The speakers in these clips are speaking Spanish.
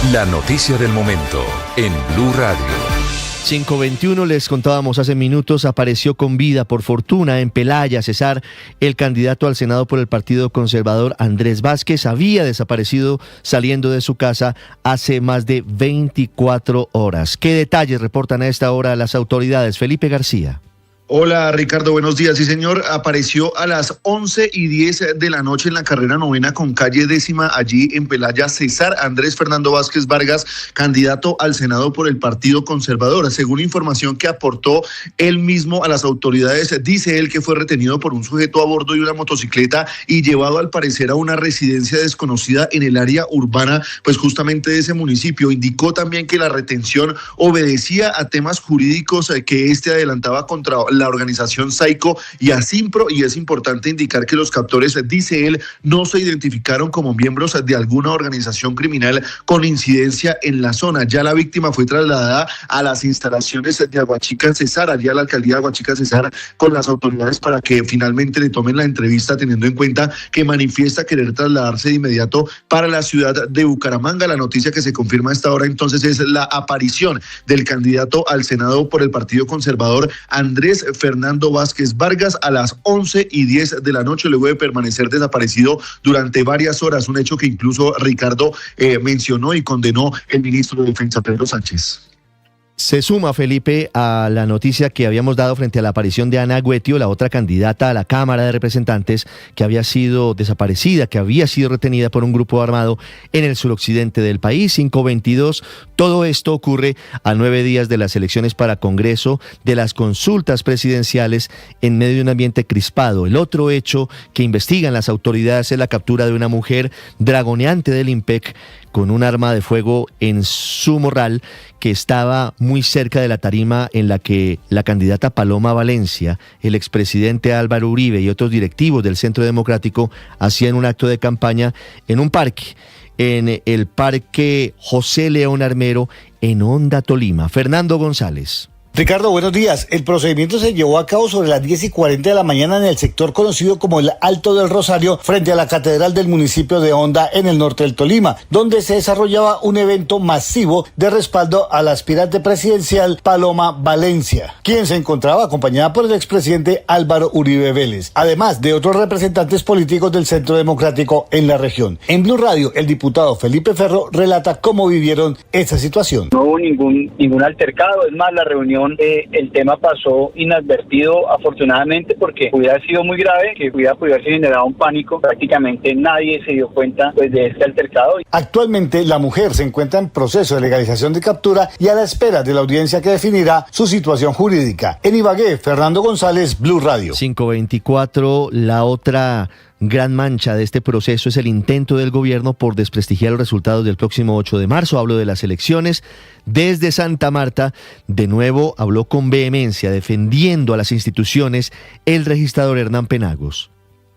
La noticia del momento en Blue Radio. 5:21, les contábamos hace minutos, apareció con vida por fortuna en Pelaya, Cesar, el candidato al Senado por el Partido Conservador Andrés Vázquez. Había desaparecido saliendo de su casa hace más de 24 horas. ¿Qué detalles reportan a esta hora las autoridades? Felipe García. Hola Ricardo, buenos días. Sí señor, apareció a las 11:10 de la noche en la carrera novena con calle 10ª allí en Pelaya Cesar Andrés Fernando Vázquez Vargas, candidato al Senado por el Partido Conservador. Según información que aportó él mismo a las autoridades, dice él que fue retenido por un sujeto a bordo de una motocicleta y llevado al parecer a una residencia desconocida en el área urbana, pues justamente de ese municipio. Indicó también que la retención obedecía a temas jurídicos que adelantaba contra la organización Saico y Asimpro, y es importante indicar que los captores, dice él, no se identificaron como miembros de alguna organización criminal con incidencia en la zona. Ya la víctima fue trasladada a las instalaciones de Aguachica Cesar, allá a la alcaldía de Aguachica Cesar, con las autoridades para que finalmente le tomen la entrevista, teniendo en cuenta que manifiesta querer trasladarse de inmediato para la ciudad de Bucaramanga. La noticia que se confirma a esta hora entonces es la aparición del candidato al Senado por el Partido Conservador Andrés Fernando Vázquez Vargas a las 11:10 de la noche, luego de permanecer desaparecido durante varias horas, un hecho que incluso Ricardo mencionó y condenó el ministro de Defensa, Pedro Sánchez. Se suma, Felipe, a la noticia que habíamos dado frente a la aparición de Ana Guetio, la otra candidata a la Cámara de Representantes, que había sido desaparecida, que había sido retenida por un grupo armado en el suroccidente del país. 5:22. Todo esto ocurre a 9 días de las elecciones para Congreso, de las consultas presidenciales, en medio de un ambiente crispado. El otro hecho que investigan las autoridades es la captura de una mujer dragoneante del IMPEC con un arma de fuego en su morral, que estaba muy cerca de la tarima en la que la candidata Paloma Valencia, el expresidente Álvaro Uribe y otros directivos del Centro Democrático hacían un acto de campaña en un parque, en el Parque José León Armero, en Honda, Tolima. Fernando González. Ricardo, buenos días. El procedimiento se llevó a cabo sobre las 10:40 de la mañana en el sector conocido como el Alto del Rosario, frente a la catedral del municipio de Honda, en el norte del Tolima, donde se desarrollaba un evento masivo de respaldo al aspirante presidencial Paloma Valencia, quien se encontraba acompañada por el expresidente Álvaro Uribe Vélez, además de otros representantes políticos del Centro Democrático en la región. En Blue Radio, el diputado Felipe Ferro relata cómo vivieron esta situación. No hubo ningún altercado, es más, la reunión, el tema pasó inadvertido, afortunadamente, porque hubiera sido muy grave, que hubiera podido haberse generado un pánico. Prácticamente nadie se dio cuenta de este altercado. Actualmente la mujer se encuentra en proceso de legalización de captura y a la espera de la audiencia que definirá su situación jurídica. En Ibagué, Fernando González, Blue Radio. 5:24, la otra gran mancha de este proceso es el intento del gobierno por desprestigiar los resultados del próximo 8 de marzo. Hablo de las elecciones. Desde Santa Marta, de nuevo, habló con vehemencia, defendiendo a las instituciones, el registrador Hernán Penagos.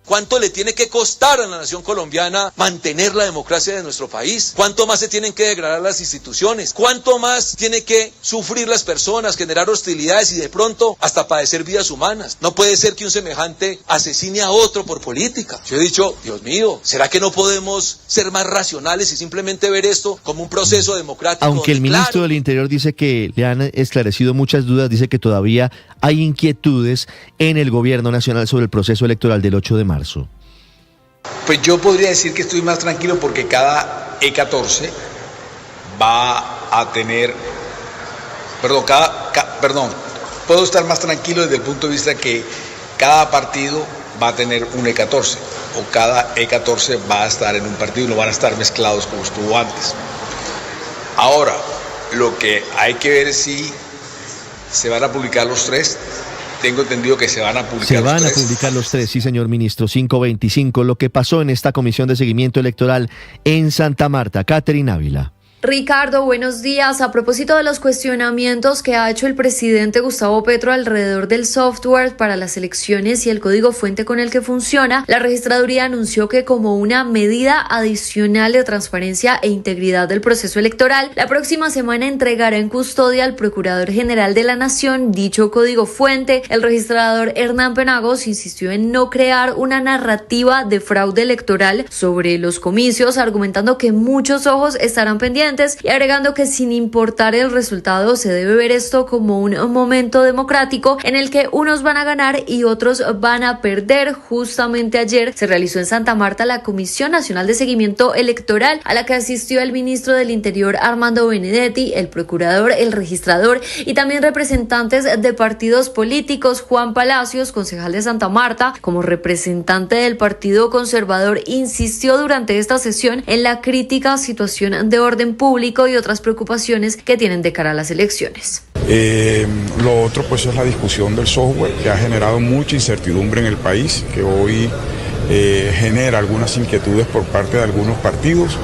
¿Cuánto le tiene que costar a la nación colombiana mantener la democracia de nuestro país? ¿Cuánto más se tienen que degradar las instituciones? ¿Cuánto más tiene que sufrir las personas, generar hostilidades y de pronto hasta padecer vidas humanas? No puede ser que un semejante asesine a otro por política. Yo he dicho, Dios mío, ¿será que no podemos ser más racionales y simplemente ver esto como un proceso democrático? Aunque el ministro del Interior dice que le han esclarecido muchas dudas, dice que todavía hay inquietudes en el gobierno nacional sobre el proceso electoral del 8 de marzo. Pues yo podría decir que estoy más tranquilo porque cada E14 va a tener, puedo estar más tranquilo desde el punto de vista que cada partido va a tener un E14 o cada E14 va a estar en un partido y no van a estar mezclados como estuvo antes. Ahora, lo que hay que ver es si se van a publicar los tres. Tengo entendido que se van a publicar los tres, sí, señor ministro. 5:25, lo que pasó en esta comisión de seguimiento electoral en Santa Marta. Catherine Ávila. Ricardo, buenos días. A propósito de los cuestionamientos que ha hecho el presidente Gustavo Petro alrededor del software para las elecciones y el código fuente con el que funciona, la registraduría anunció que como una medida adicional de transparencia e integridad del proceso electoral, la próxima semana entregará en custodia al Procurador General de la Nación dicho código fuente. El registrador Hernán Penagos insistió en no crear una narrativa de fraude electoral sobre los comicios, argumentando que muchos ojos estarán pendientes constituyentes y agregando que sin importar el resultado se debe ver esto como un momento democrático en el que unos van a ganar y otros van a perder. Justamente ayer se realizó en Santa Marta la Comisión Nacional de Seguimiento Electoral, a la que asistió el ministro del Interior Armando Benedetti, el procurador, el registrador y también representantes de partidos políticos. Juan Palacios, concejal de Santa Marta, como representante del Partido Conservador, insistió durante esta sesión en la crítica situación de orden público y otras preocupaciones que tienen de cara a las elecciones. Lo otro pues es la discusión del software, que ha generado mucha incertidumbre en el país, que hoy genera algunas inquietudes por parte de algunos partidos.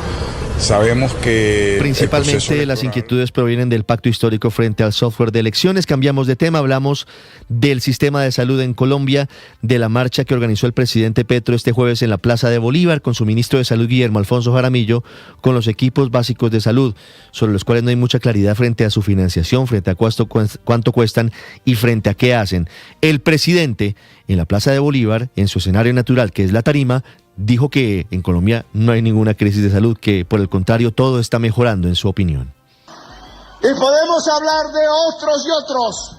Sabemos que principalmente las inquietudes provienen del pacto histórico frente al software de elecciones. Cambiamos de tema, hablamos del sistema de salud en Colombia, de la marcha que organizó el presidente Petro este jueves en la Plaza de Bolívar con su ministro de Salud Guillermo Alfonso Jaramillo, con los equipos básicos de salud, sobre los cuales no hay mucha claridad frente a su financiación, frente a cuánto cuestan y frente a qué hacen. El presidente en la Plaza de Bolívar, en su escenario natural, que es la tarima, dijo que en Colombia no hay ninguna crisis de salud, que por el contrario todo está mejorando en su opinión. Y podemos hablar de otros y otros.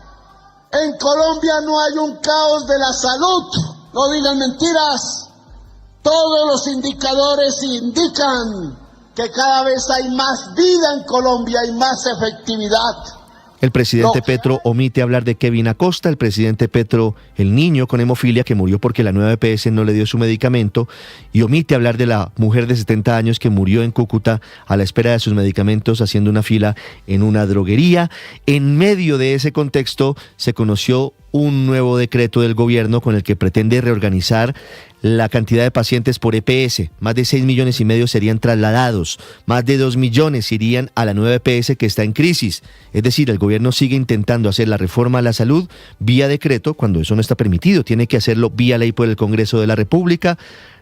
En Colombia no hay un caos de la salud. No digan mentiras. Todos los indicadores indican que cada vez hay más vida en Colombia y más efectividad. El presidente Petro omite hablar de Kevin Acosta, el presidente Petro, el niño con hemofilia que murió porque la nueva EPS no le dio su medicamento, y omite hablar de la mujer de 70 años que murió en Cúcuta a la espera de sus medicamentos haciendo una fila en una droguería. En medio de ese contexto se conoció un nuevo decreto del gobierno con el que pretende reorganizar la cantidad de pacientes por EPS. Más de 6,5 millones serían trasladados, más de 2 millones irían a la nueva EPS que está en crisis. Es decir, el gobierno sigue intentando hacer la reforma a la salud vía decreto cuando eso no está permitido. Tiene que hacerlo vía ley por el Congreso de la República.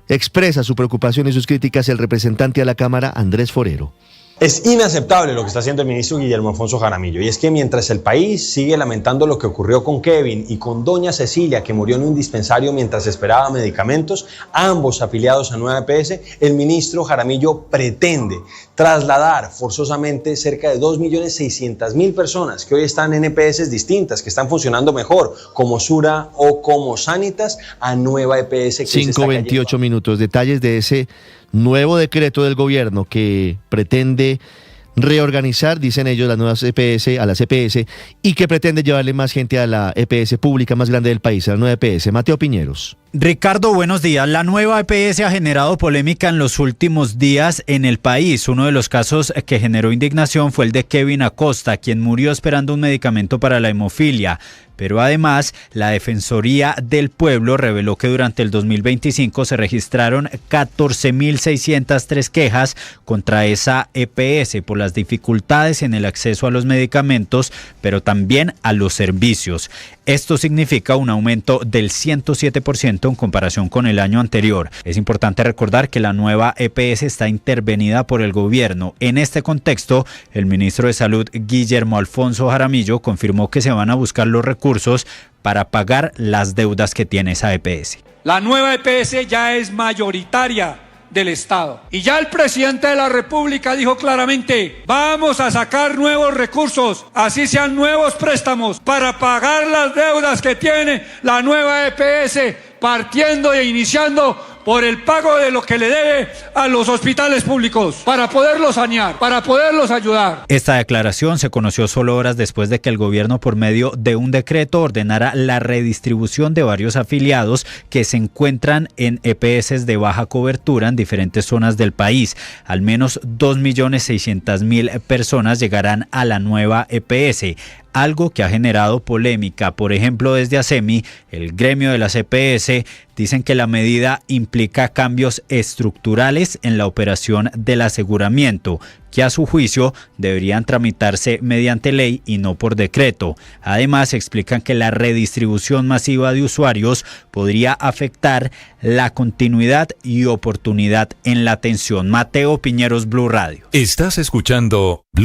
Expresa su preocupación y sus críticas el representante a la Cámara, Andrés Forero. Es inaceptable lo que está haciendo el ministro Guillermo Alfonso Jaramillo, y es que mientras el país sigue lamentando lo que ocurrió con Kevin y con doña Cecilia, que murió en un dispensario mientras esperaba medicamentos, ambos afiliados a Nueva EPS, el ministro Jaramillo pretende trasladar forzosamente cerca de 2.600.000 personas que hoy están en EPS distintas, que están funcionando mejor, como Sura o como Sanitas, a Nueva EPS. 5:28 minutos. Detalles de ese nuevo decreto del gobierno que pretende reorganizar, dicen ellos, las nuevas EPS a las EPS, y que pretende llevarle más gente a la EPS pública más grande del país, a la nueva EPS. Mateo Piñeros. Ricardo, buenos días. La nueva EPS ha generado polémica en los últimos días en el país. Uno de los casos que generó indignación fue el de Kevin Acosta, quien murió esperando un medicamento para la hemofilia. Pero además, la Defensoría del Pueblo reveló que durante el 2025 se registraron 14.603 quejas contra esa EPS por las dificultades en el acceso a los medicamentos, pero también a los servicios. Esto significa un aumento del 107% en comparación con el año anterior. Es importante recordar que la nueva EPS está intervenida por el gobierno. En este contexto, el ministro de Salud, Guillermo Alfonso Jaramillo, confirmó que se van a buscar los recursos para pagar las deudas que tiene esa EPS. La nueva EPS ya es mayoritaria del Estado. Y ya el presidente de la República dijo claramente: vamos a sacar nuevos recursos, así sean nuevos préstamos, para pagar las deudas que tiene la nueva EPS, partiendo e iniciando por el pago de lo que le debe a los hospitales públicos, para poderlos sanear, para poderlos ayudar. Esta declaración se conoció solo horas después de que el gobierno, por medio de un decreto, ordenara la redistribución de varios afiliados que se encuentran en EPS de baja cobertura en diferentes zonas del país. Al menos 2.600.000 personas llegarán a la nueva EPS. Algo que ha generado polémica. Por ejemplo, desde ASEMI, el gremio de las EPS, dicen que la medida implica cambios estructurales en la operación del aseguramiento, que a su juicio deberían tramitarse mediante ley y no por decreto. Además, explican que la redistribución masiva de usuarios podría afectar la continuidad y oportunidad en la atención. Mateo Piñeros, Blue Radio. Estás escuchando Blue